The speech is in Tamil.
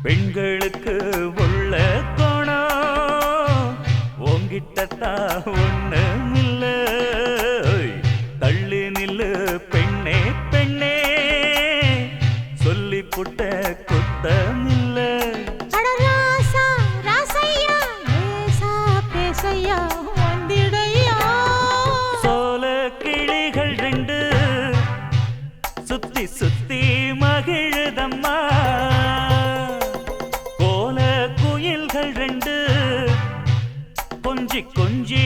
பெண்களுக்கு உள்ள கோணம் உங்கிட்டத்தா ஒண்ணுமில்ல. தள்ளி நில்லு பெண்ணே பெண்ணே சொல்லி புட்ட குத்தமில்ல. சோல கிளிகள் ரெண்டு சுத்தி சுத்தி மகிழுதம்மா. கோல குயில்கள் ரெண்டு கொஞ்சி கொஞ்சி